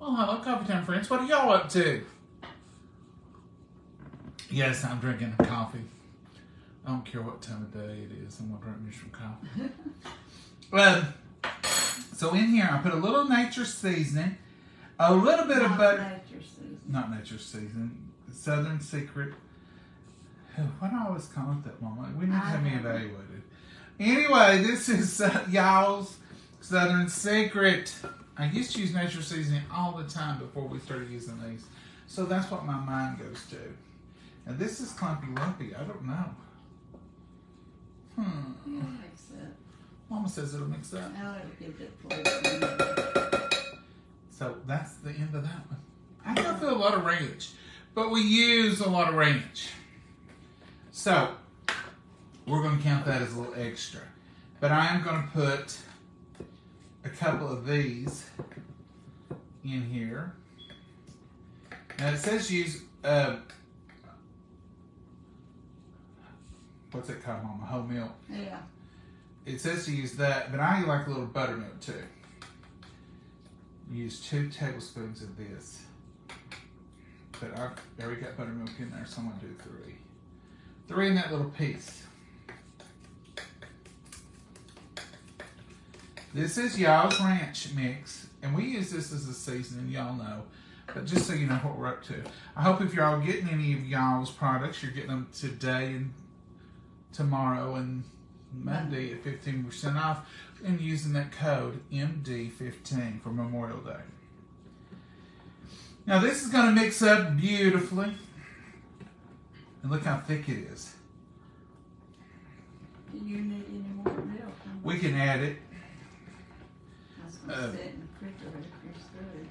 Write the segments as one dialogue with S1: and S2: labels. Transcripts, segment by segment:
S1: Well, hello, Coffee Time friends. What are y'all up to? Yes, I'm drinking coffee. I don't care what time of day it is. I'm going to drink me some coffee. So in here, I put a little nature seasoning, a little bit of butter. Not nature seasoning. Southern Secret. Why do I always call it that, Mama? We need to have me evaluated. Anyway, this is y'all's Southern Secret. I used to use nature seasoning all the time before we started using these. So that's what my mind goes to. And this is clumpy lumpy. I don't know.
S2: It'll mix it.
S1: Mama says it'll mix up.
S2: Now it'll give it flavor.
S1: So that's the end of that one. I don't feel a lot of ranch, but we use a lot of ranch. So we're going to count that as a little extra. But I am going to put a couple of these in here. Now it says use, what's it called, Mama? Whole milk.
S2: Yeah.
S1: It says to use that, but I like a little buttermilk too. Use 2 tablespoons of this. But I've already got buttermilk in there, so I'm going to do 3. 3 in that little piece. This is y'all's ranch mix, and we use this as a seasoning, y'all know. But just so you know what we're up to. I hope if y'all getting any of y'all's products, you're getting them today and tomorrow and Monday at 15% off, and using that code MD15 for Memorial Day. Now this is going to mix up beautifully. And look how thick it is.
S2: Do you need any more milk?
S1: We can add it.
S2: I was going to sit in the refrigerator if you're through.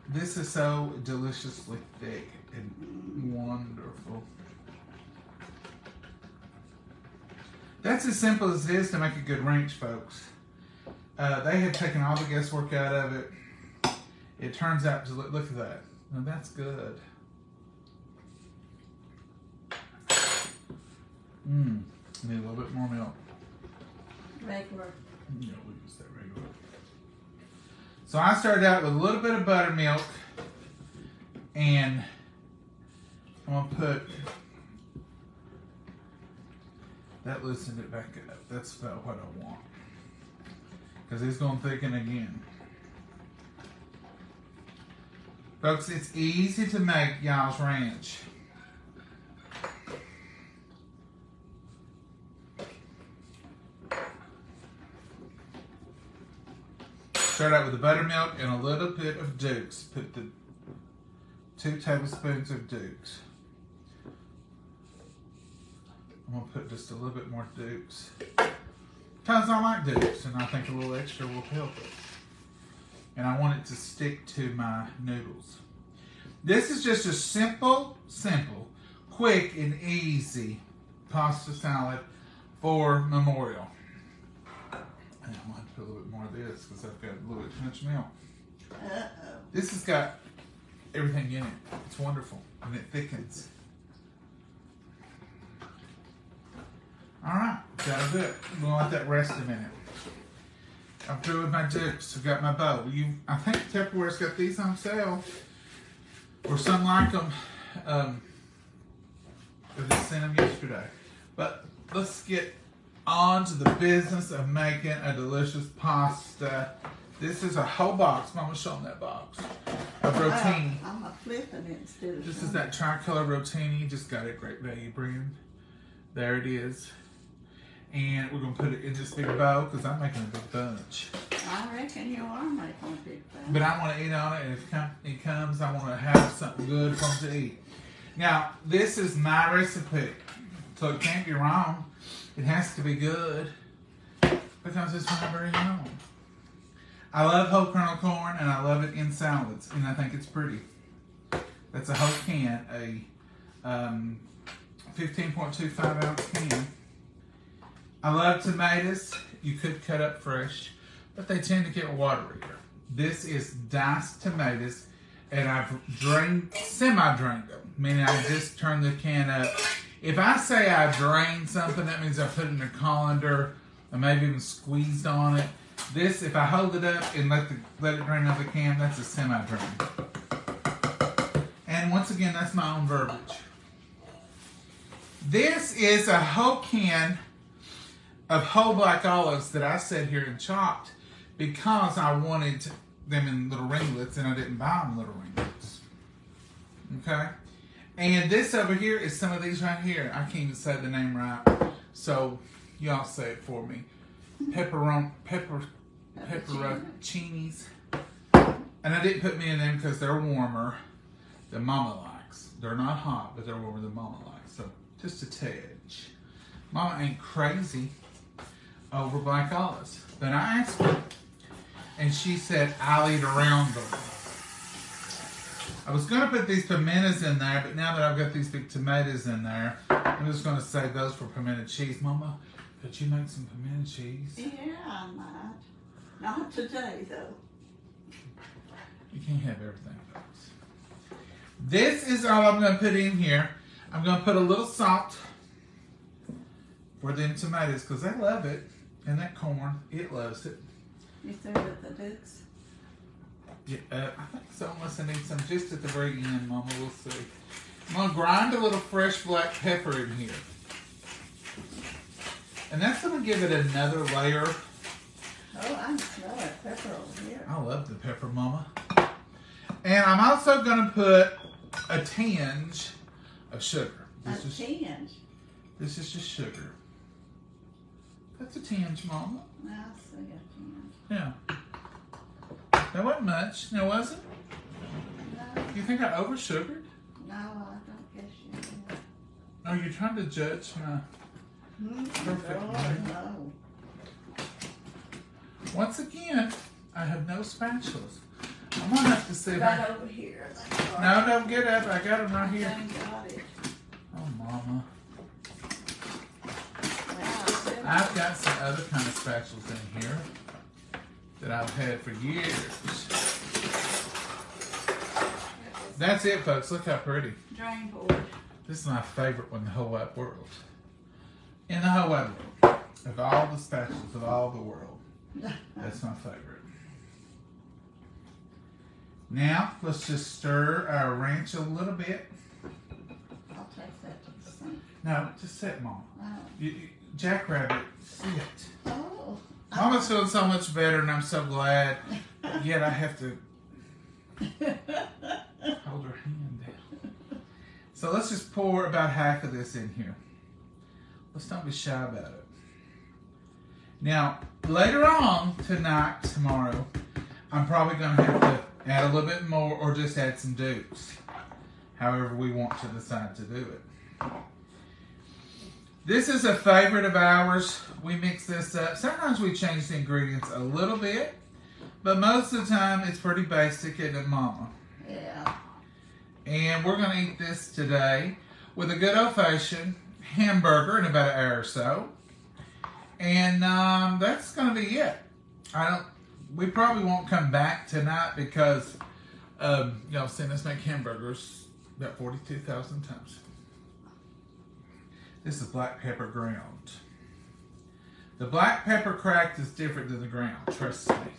S1: This is so deliciously thick and wonderful. That's as simple as it is to make a good ranch, folks. They have taken all the guesswork out of it. It turns out to look at that. Now that's good. Need a little bit more milk.
S2: Regular.
S1: Yeah, we'll use that regular. So I started out with a little bit of buttermilk, and I'm gonna put that. Loosened it back up. That's about what I want, because it's gonna thicken again. Folks, it's easy to make y'all's ranch. Start out with the buttermilk and a little bit of Duke's. Put the 2 tablespoons of Duke's. I'm going to put just a little bit more Duke's. Because I like Duke's, and I think a little extra will help it. And I want it to stick to my noodles. This is just a simple, quick and easy pasta salad for Memorial. And I'm going to put a little bit more of this because I've got a little bit too much milk. This has got everything in it. It's wonderful, and it thickens. All right, that'll do it. I'm going to let that rest a minute. I'm through with my Dukes. I've got my bowl. I think Tupperware's got these on sale, or some like them. I just sent them yesterday. But let's get on to the business of making a delicious pasta. This is a whole box. Mama, show them that box of rotini.
S2: I'm flipping it instead of.
S1: This is that tricolor rotini. Just got it, Great Value brand. There it is. And we're going to put it in this big bowl because I'm making a big bunch.
S2: I reckon you are making a big bunch.
S1: But I want to eat on it, and if company comes, I want to have something good for them to eat. Now, this is my recipe, so it can't be wrong. It has to be good because it's my very own. I love whole kernel corn, and I love it in salads, and I think it's pretty. That's a whole can, a 15.25 ounce can. I love tomatoes. You could cut up fresh, but they tend to get waterier. This is diced tomatoes, and I've semi-drained them, meaning I just turned the can up. If I say I drained something, that means I put it in a colander, or maybe even squeezed on it. This, if I hold it up and let it drain out of the can, that's a semi-drain. And once again, that's my own verbiage. This is a whole can of whole black olives that I set here and chopped because I wanted them in little ringlets and I didn't buy them little ringlets. Okay? And this over here is some of these right here. I can't even say the name right. So, y'all say it for me. Pepperoncinis. And I didn't put many of them because they're warmer than Mama likes. They're not hot, but they're warmer than Mama likes. So, just a touch. Mama ain't crazy over black olives. But I asked her, and she said, I'll eat around them. I was going to put these pimentas in there, but now that I've got these big tomatoes in there, I'm just going to save those for pimento cheese. Mama, could you make some pimento cheese?
S2: Yeah, I might. Not today, though.
S1: You can't have everything, folks. This is all I'm going to put in here. I'm going to put a little salt for them tomatoes because they love it. And that corn, it loves it.
S2: You threw with the Dukes?
S1: Yeah, I think so, unless I need some just at the very end, Mama. We'll see. I'm going to grind a little fresh black pepper in here. And that's going to give it another layer.
S2: Oh, I can smell that pepper over here.
S1: I love the pepper, Mama. And I'm also going to put a tinge of sugar.
S2: This is tinge?
S1: This is just sugar. That's a tinge, Mama.
S2: I see a tinge.
S1: Yeah. That wasn't much, now was it?
S2: No.
S1: You think I over-sugared?
S2: No, I don't guess you did.
S1: Oh, you're trying to judge my perfect
S2: Lord, no.
S1: Once again, I have no spatulas. I'm gonna have to see if
S2: Right over here.
S1: No, don't get up. I got them right here.
S2: Got it.
S1: Oh, Mama.
S2: Wow,
S1: I've got some other kind of spatulas in here that I've had for years. That's it, folks. Look how pretty.
S2: Drain board.
S1: This is my favorite one in the whole wide world. In the whole wide world. Of all the spatulas of all the world. That's my favorite. Now, let's just stir our ranch a little bit.
S2: I'll take that to the sink.
S1: No, just sit, Mom.
S2: Oh.
S1: Jackrabbit, sit.
S2: Oh.
S1: Mama's feeling so much better, and I'm so glad. But yet I have to hold her hand down. So let's just pour about half of this in here. Let's not be shy about it. Now, later on tonight, tomorrow, I'm probably going to have to add a little bit more or just add some dukes. However we want to decide to do it. This is a favorite of ours. We mix this up. Sometimes we change the ingredients a little bit, but most of the time it's pretty basic, isn't it, Mama?
S2: Yeah.
S1: And we're going to eat this today with a good old-fashioned hamburger in about an hour or so. And that's going to be it. We probably won't come back tonight because y'all seen us make hamburgers about 42,000 times. This is black pepper ground. The black pepper cracked is different than the ground, trust me.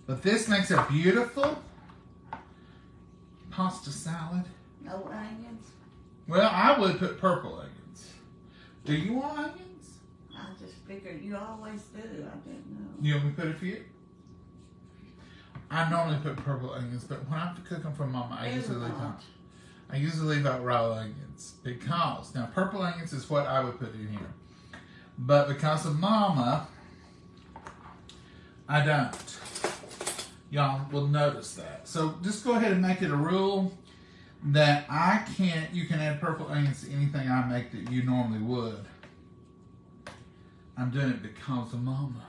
S1: But this makes a beautiful pasta salad.
S2: No onions?
S1: Well, I would put purple onions. Do you want onions?
S2: I just figured you always do. I didn't know.
S1: You want me to put a few? I normally put purple onions, but when I cook them for Mama, I usually leave out raw onions because now purple onions is what I would put in here, but because of Mama, I don't. Y'all will notice that. So just go ahead and make it a rule that you can add purple onions to anything I make that you normally would. I'm doing it because of Mama.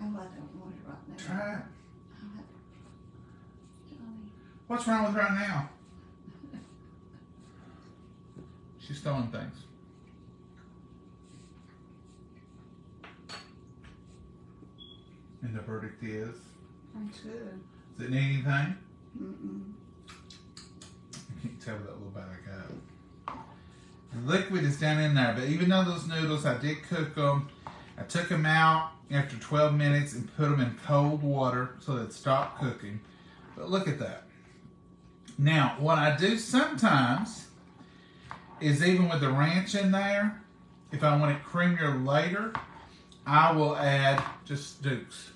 S2: Oh, I don't want it right now.
S1: Try it.
S2: Johnny.
S1: What's wrong with right now? She's throwing things. And the verdict is?
S2: That's good.
S1: Does it need anything?
S2: Mm-mm.
S1: You can't tell with that little bag I got. The liquid is down in there, but even though those noodles, I did cook them, I took them out after 12 minutes and put them in cold water so that stop cooking. But look at that. Now, what I do sometimes is even with the ranch in there, if I want it creamier later, I will add just Dukes.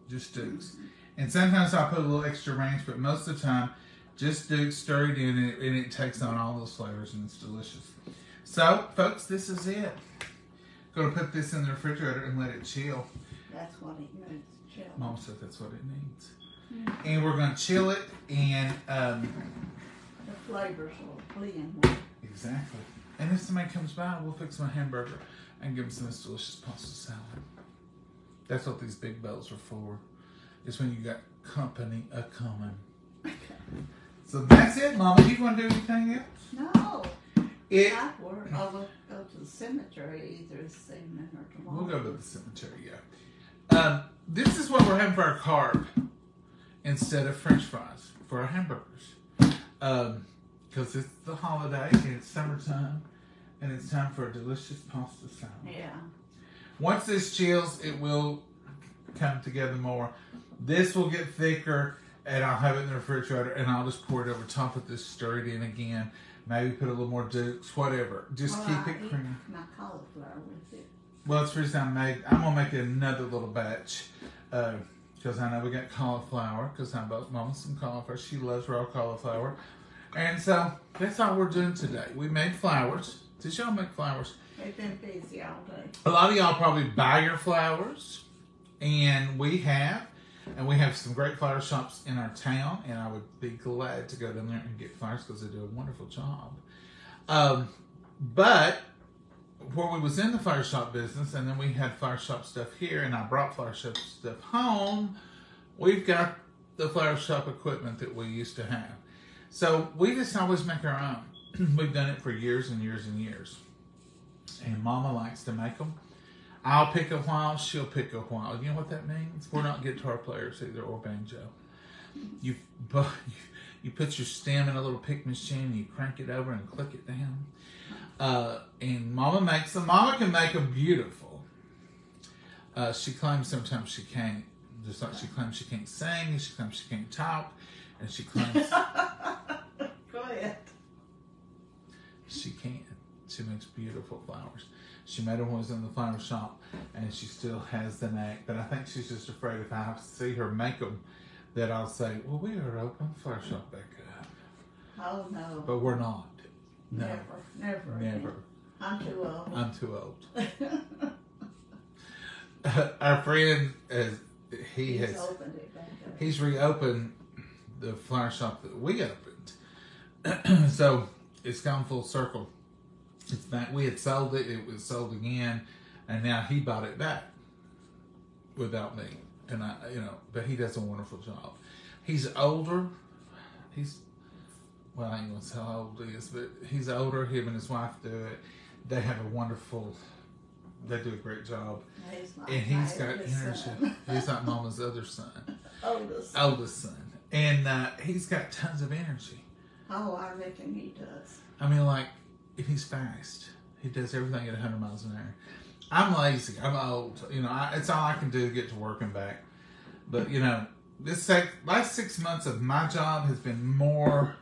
S1: Just Dukes. And sometimes I'll put a little extra ranch, but most of the time, just Dukes, stir it in, and it takes on all those flavors, and it's delicious. So, folks, this is it. Going to put this in the refrigerator and let it chill.
S2: That's what it needs, chill.
S1: Mom said that's what it needs. And we're going to chill it, and
S2: the flavors will blend with it.
S1: exactly. And if somebody comes by, we'll fix my hamburger and give them some of this delicious pasta salad. That's what these big bowls are for. It's when you got company a coming. So that's it, Mama. You want to do anything else?
S2: No.
S1: It.
S2: I'll go to the cemetery either this evening or tomorrow.
S1: We'll go to the cemetery, yeah. This is what we're having for our carb instead of French fries for our hamburgers. Because it's the holiday and it's summertime and it's time for a delicious pasta salad.
S2: Yeah.
S1: Once this chills, it will come together more. This will get thicker and I'll have it in the refrigerator and I'll just pour it over top of this, stir it in again. Maybe put a little more Dukes, whatever. Just keep it creamy.
S2: My cauliflower with it.
S1: Well, that's the reason I'm going to make another little batch. Because I know we got cauliflower. Because I bought Mama some cauliflower. She loves raw cauliflower. And so, that's all we're doing today. We made flowers. Did y'all make flowers?
S2: They've been busy all day.
S1: A lot of y'all probably buy your flowers. And we have. And we have some great flower shops in our town. And I would be glad to go down there and get flowers because they do a wonderful job. But where we was in the flower shop business, and then we had flower shop stuff here, and I brought flower shop stuff home, we've got the flower shop equipment that we used to have. So we just always make our own. We've done it for years and years and years. And Mama likes to make them. I'll pick a while, she'll pick a while. You know what that means? We're not guitar players either, or banjo. You put your stem in a little pick machine, and you crank it over and click it down. And Mama makes them. Mama can make them beautiful. She claims sometimes she can't. Just like she claims she can't sing, and she claims she can't talk, and she claims
S2: Go ahead.
S1: she can. She makes beautiful flowers. She made them when I was in the flower shop, and she still has the knack. But I think she's just afraid if I see her make them, that I'll say, well, we are open flower shop back up.
S2: Oh, no.
S1: But we're not. No.
S2: Never.
S1: Never.
S2: I'm too old.
S1: I'm too old. Our friend,
S2: He's opened it back up.
S1: he's reopened the flower shop that we opened. So it's gone full circle. It's back. We had sold it. It was sold again, and now he bought it back without me. And but he does a wonderful job. He's older. Well, I ain't gonna say how old he is, but he's older. Him and his wife do it. They have a wonderful. They do a great job. And he's got energy. He's like Mama's other son. Oldest son. And he's got tons of energy.
S2: Oh, I reckon he does.
S1: I mean, like, he's fast. He does everything at 100 miles an hour. I'm lazy. I'm old. It's all I can do to get to work and back. But, this last 6 months of my job has been more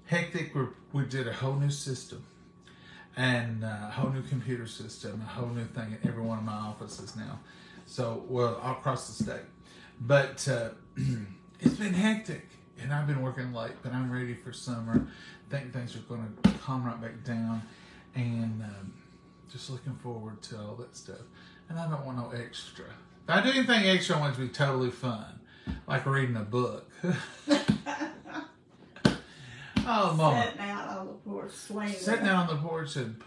S1: hectic. We did a whole new system. And a whole new computer system, a whole new thing in every one of my offices now. So, well, all across the state. But it's been hectic. And I've been working late, but I'm ready for summer. I think things are going to calm right back down. And just looking forward to all that stuff. And I don't want no extra. If I do anything extra, I want it to be totally fun. Like reading a book. Oh, Mama.
S2: Sitting out on the porch, swinging.
S1: Sitting out on the porch and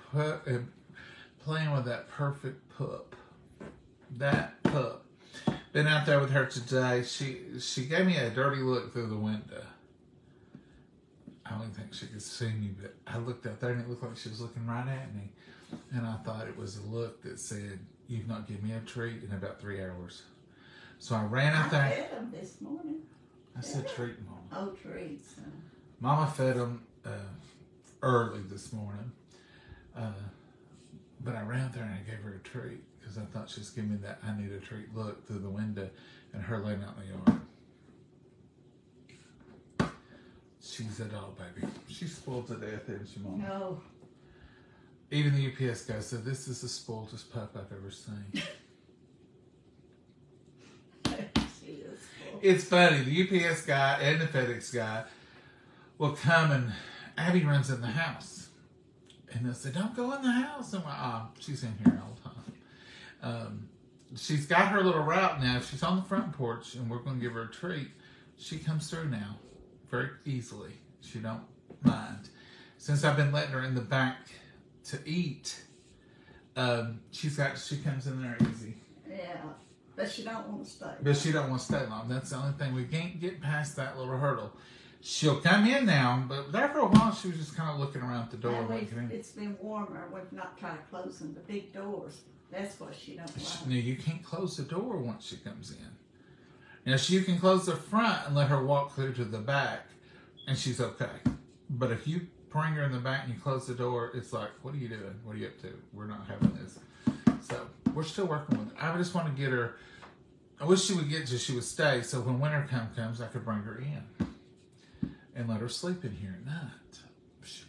S1: playing with that perfect pup. That pup. Been out there with her today. She gave me a dirty look through the window. I don't even think she could see me, but I looked out there and it looked like she was looking right at me. And I thought it was a look that said, "You've not given me a treat in about 3 hours." So I ran out there.
S2: I fed him this morning.
S1: I said, "Treat, Mama."
S2: Oh, treats.
S1: Mama fed him early this morning. But I ran out there and I gave her a treat because I thought she was giving me that I need a treat look through the window and her laying out in the yard. She's a doll, baby. She's spoiled to death, isn't she, Mom?
S2: No.
S1: Even the UPS guy said, this is the spoiledest pup I've ever seen.
S2: She is spoiled.
S1: It's funny. The UPS guy and the FedEx guy will come and Abby runs in the house. And they'll say, don't go in the house. I'm like, she's in here all the time. She's got her little route now. She's on the front porch and we're going to give her a treat. She comes through now very easily. She don't mind. Since I've been letting her in the back to eat, she comes in there easy.
S2: Yeah, but she don't want to stay.
S1: But she don't want to stay long. That's the only thing. We can't get past that little hurdle. She'll come in now, but there for a while she was just kind of looking around at the door.
S2: It's been warmer. We've not tried closing the big doors. That's what she don't like.
S1: No, you can't close the door once she comes in. Now, you can close the front and let her walk through to the back, and she's okay. But if you bring her in the back and you close the door, it's like, what are you doing? What are you up to? We're not having this. So we're still working with her. I just want to get her. I wish she would she would stay, so when winter comes, I could bring her in and let her sleep in here at night.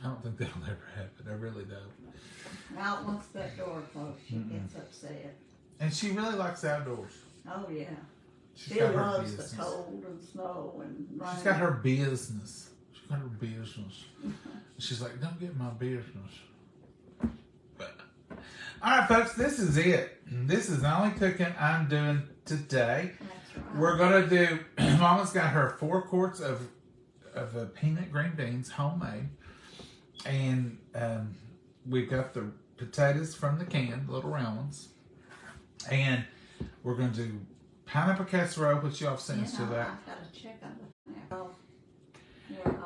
S1: I don't think that'll ever happen. I really don't.
S2: Now, once that door closed, she gets upset.
S1: And she really likes outdoors.
S2: Oh, yeah.
S1: She
S2: loves the cold and snow and rain.
S1: She's got her business. She's got her business. She's like, don't get my business. But, all right, folks, this is it. This is the only cooking I'm doing today.
S2: That's right.
S1: We're going to do, Mama's got her 4 quarts of peanut green beans, homemade. And we've got the potatoes from the can, the little round ones. And we're going to do pineapple casserole, which y'all have seen us do that.
S2: I've got to check on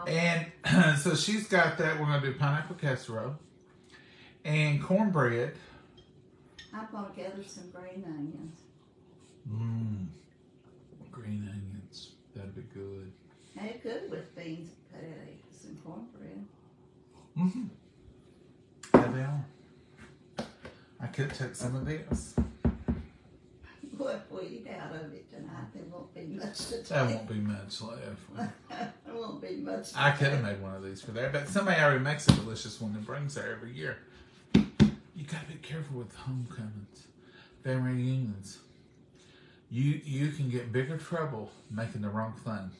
S2: the
S1: And so she's got that. We're going to do pineapple casserole and cornbread.
S2: I'm going to gather some green onions.
S1: Green onions. That'd be good.
S2: They're good with beans and potatoes and cornbread.
S1: Yeah, they are. I could take some of this.
S2: Well, if we eat out of it tonight, there won't be much to take.
S1: There won't be much left.
S2: There won't be much to
S1: I could have
S2: take.
S1: made one of these for there, but somebody already makes a delicious one and brings there every year. You gotta be careful with homecomings, family reunions. You can get bigger trouble making the wrong thing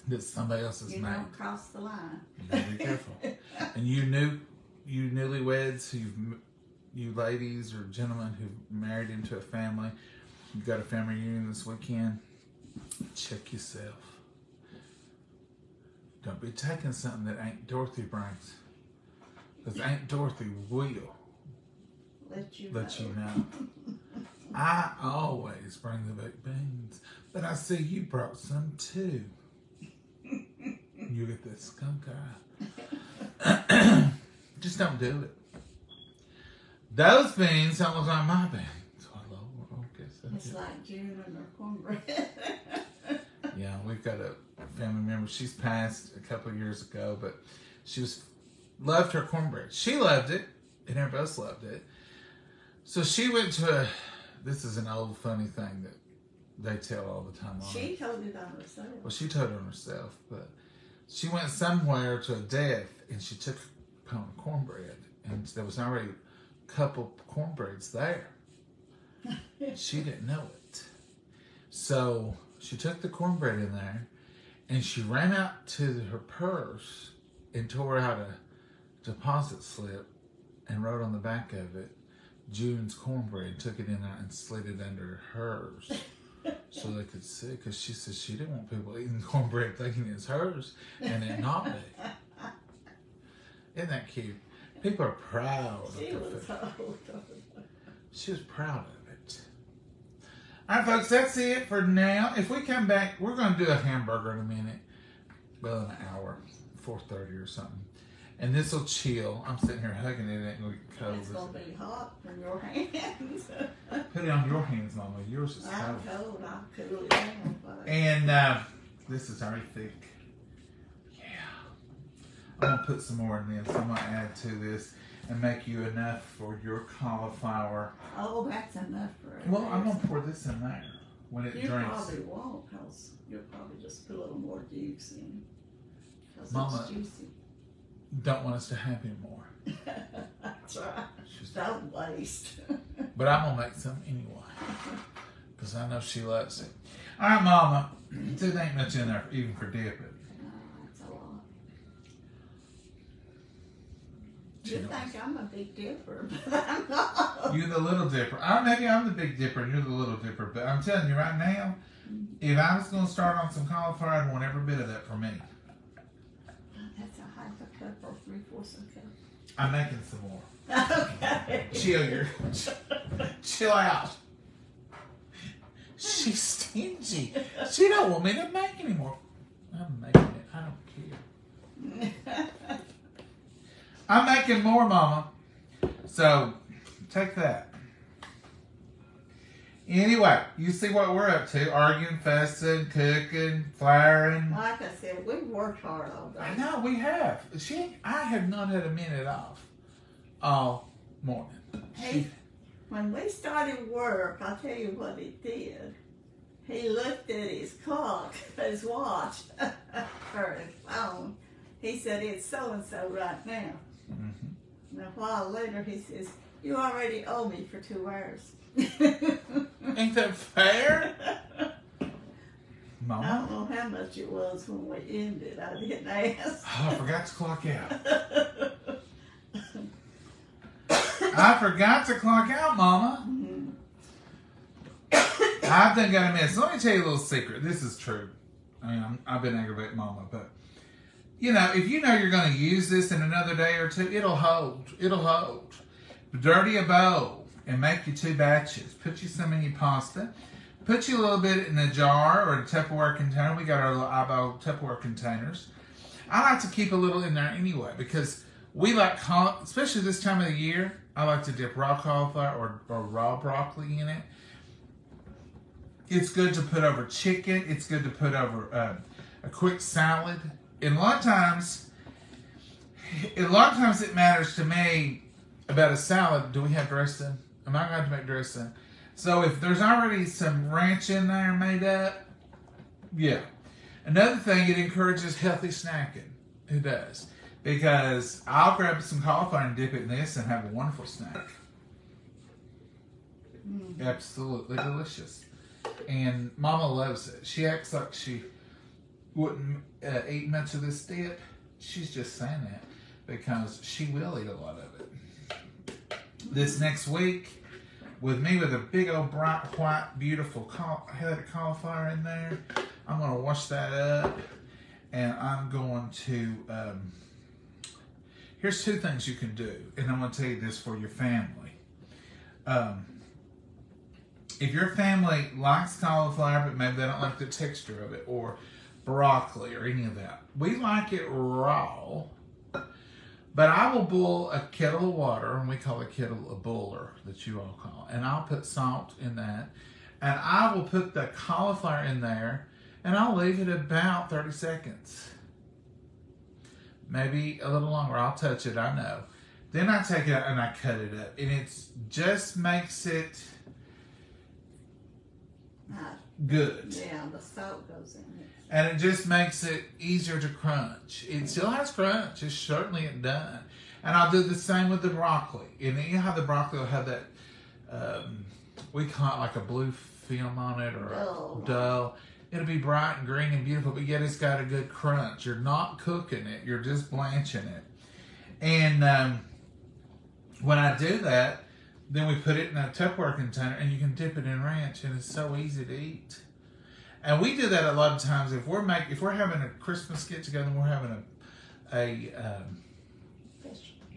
S1: that somebody else has
S2: You
S1: made.
S2: don't cross the line.
S1: You gotta be careful. And you newlyweds, you ladies or gentlemen who've married into a family, you've got a family reunion this weekend, check yourself. Don't be taking something that Aunt Dorothy brings. Because Aunt Dorothy will
S2: Let you
S1: know. I always bring the baked beans, but I see you brought some too. You get that skunk eye. Just don't do it. Those beans don't look like my beans. Well, I guess that's
S2: It's
S1: it.
S2: like June and her cornbread.
S1: Yeah, we've got a family member. She's passed a couple of years ago, but loved her cornbread. She loved it, and everybody else loved it. So she went to this is an old funny thing that they tell all the time.
S2: She told it on herself.
S1: Well, she told it on herself, but she went somewhere to a death, and she took a pound of cornbread, and there was already a couple cornbreads there. She didn't know it. So she took the cornbread in there, and she ran out to her purse and tore out a deposit slip and wrote on the back of it, June's cornbread, took it in there and slid it under hers so they could see, because she said she didn't want people eating cornbread thinking it's hers and it not be. Isn't that cute? People are proud of
S2: She
S1: their
S2: was
S1: food.
S2: old.
S1: She was proud of it. All right, folks, that's it for now. If we come back, we're going to do a hamburger in a minute. Well, in an hour, 4:30 or something. And this will chill. I'm sitting here hugging it. It ain't going to get cold.
S2: It's going to be hot from your hands.
S1: Put it on your hands, Mama. Yours is
S2: I'm
S1: cold.
S2: cold. I'll cool it down. But
S1: And this is already thick. Yeah. I'm going to put some more in this. I'm going to add to this. and make you enough for your cauliflower.
S2: Oh, that's enough for it.
S1: Well, I'm gonna pour this in there when it
S2: You
S1: drinks.
S2: probably won't, because you'll probably just put a little more juice in. Because
S1: Mama.
S2: it's juicy.
S1: Don't want us to have any more.
S2: That's right.
S1: She's-
S2: Don't waste.
S1: But I'm gonna make some anyway, because I know she loves it. All right, Mama. There ain't much in there even for dipping.
S2: That's a lot.
S1: She
S2: You
S1: knows.
S2: think I'm a big dipper, but I'm not.
S1: You're the little dipper. Maybe I'm the big dipper and you're the little dipper, but I'm telling you right now, if I was going to start on some cauliflower, I'd want every bit of that for me.
S2: That's a half a cup or 3/4 cup.
S1: I'm making some more.
S2: Okay.
S1: Chill out. She's stingy. She don't want me to make anymore. I'm making it. I don't care. I'm making more, Mama. So, take that. Anyway, you see what we're up to. Arguing, fussing, cooking, flouring.
S2: Like I said, we've worked hard all day.
S1: I know, we have. I have not had a minute off all morning.
S2: Hey, when we started work, I'll tell you what he did. He looked at his clock, his watch, or his phone. He said, it's so-and-so right now.
S1: Mm-hmm.
S2: And a while later, he says, you already owe me for 2 hours.
S1: Ain't that fair?
S2: I
S1: Mama?
S2: don't know how much it was when we ended. I didn't ask.
S1: Oh, I forgot to clock out. I forgot to clock out, Mama. I've done got a mess. Let me tell you a little secret. This is true. I mean, I've been aggravating Mama, but you know, if you know you're going to use this in another day or two, it'll hold. It'll hold. Dirty a bowl and make you 2 batches. Put you some in your pasta. Put you a little bit in a jar or a Tupperware container. We got our little eyeball Tupperware containers. I like to keep a little in there anyway because we like, especially this time of the year, I like to dip raw cauliflower or raw broccoli in it. It's good to put over chicken. It's good to put over a quick salad. And a lot of times it matters to me about a salad. Do we have dressing? Am I going to make dressing? So if there's already some ranch in there made up, yeah. Another thing, it encourages healthy snacking. It does. Because I'll grab some cauliflower and dip it in this and have a wonderful snack. Absolutely delicious. And Mama loves it. She acts like she wouldn't eat much of this dip. She's just saying that because she will eat a lot of it. This next week, with me with a big old bright white beautiful head of cauliflower in there, I'm going to wash that up and I'm going to here's 2 things you can do, and I'm going to tell you this for your family. If your family likes cauliflower, but maybe they don't like the texture of it, or broccoli or any of that, we like it raw. But I will boil a kettle of water, and we call a kettle a boiler, that you all call it. And I'll put salt in that. And I will put the cauliflower in there, and I'll leave it about 30 seconds. Maybe a little longer. I'll touch it, I know. Then I take it out and I cut it up. And it just makes it good.
S2: Yeah, the salt goes in it.
S1: And it just makes it easier to crunch. It still has crunch. It's certainly done. And I'll do the same with the broccoli. And you know how the broccoli will have that, we call it like a blue film on it or dull. It'll be bright and green and beautiful, but yet it's got a good crunch. You're not cooking it. You're just blanching it. And when I do that, then we put it in a Tupperware container and you can dip it in ranch and it's so easy to eat. And we do that a lot of times if we're having a Christmas get together and we're having a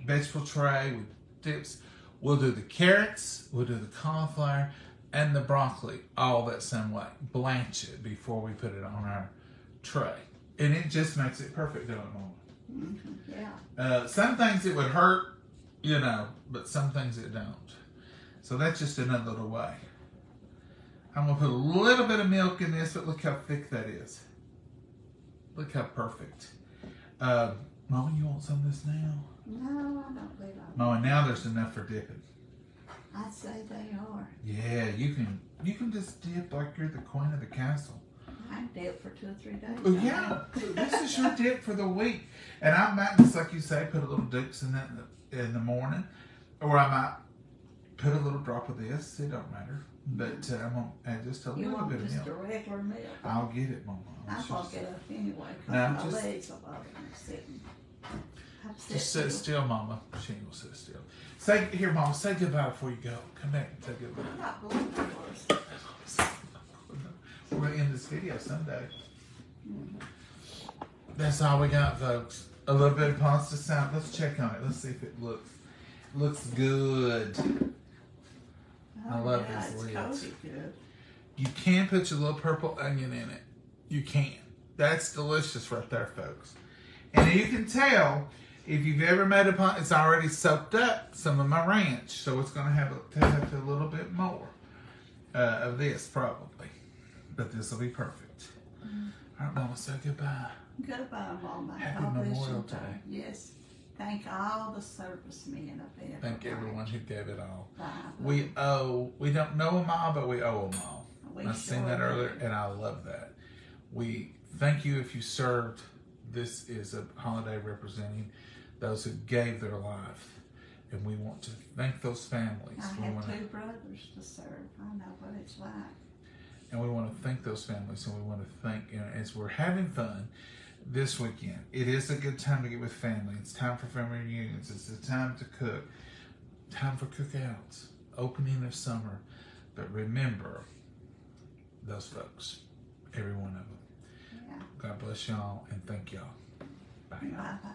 S1: vegetable tray with dips. We'll do the carrots, we'll do the cauliflower, and the broccoli all that same way. Blanch it before we put it on our tray. And it just makes it perfect, don't it, Mama?
S2: Yeah.
S1: Some things it would hurt, you know, but some things it don't. So that's just another little way. I'm going to put a little bit of milk in this, but look how thick that is. Look how perfect. Mama, you want some of this now?
S2: No, I don't believe I
S1: Oh, and now there's enough for dipping.
S2: I'd say they are.
S1: Yeah, you can just dip like you're the queen of the castle.
S2: I can dip for 2 or 3 days.
S1: Oh yeah, this is your dip for the week. And I might just, like you say, put a little dukes in that in the morning, or I might put a little drop of this. It don't matter, but I'm gonna add just a
S2: You
S1: little
S2: want
S1: bit of
S2: just
S1: milk.
S2: a regular milk?
S1: I'll get it, Mama.
S2: I won't get up anyway because
S1: No,
S2: my
S1: just-
S2: legs are bothering me sitting. I'm
S1: Just sit still, Mama. She ain't gonna sit still. Say here, Mama. Say goodbye before you go. Come back and say goodbye.
S2: I'm not blowing yours.
S1: We're gonna end this video someday. That's all we got, folks. A little bit of pasta salad. Let's check on it. Let's see if it looks good. I love
S2: yeah,
S1: these
S2: it's
S1: lids.
S2: cozy good.
S1: You can put your little purple onion in it. You can. That's delicious right there, folks. And you can tell if you've ever made a pasta, it's already soaked up some of my ranch, so it's going to have a little bit more of this probably. But this will be perfect. All right, Mama, say goodbye.
S2: Goodbye, Mama.
S1: Happy
S2: God bless you.
S1: Memorial Day.
S2: Yes. Thank all the servicemen up there.
S1: Thank everyone who gave it all.
S2: Bye.
S1: We don't know them all, but we owe them all.
S2: We
S1: I seen
S2: sure
S1: that
S2: do.
S1: earlier, and I love that. We thank you if you served. This is a holiday representing those who gave their life, and we want to thank those families.
S2: I
S1: We want
S2: have
S1: to,
S2: 2 brothers to serve. I know what it's like.
S1: and we want to thank those families, and we want to thank, you know, as we're having fun this weekend. It is a good time to get with family. It's time for family reunions. It's the time to cook. Time for cookouts. Opening of summer. But remember those folks. Every one of them.
S2: Yeah.
S1: God bless y'all and thank y'all. Bye.
S2: Bye-bye.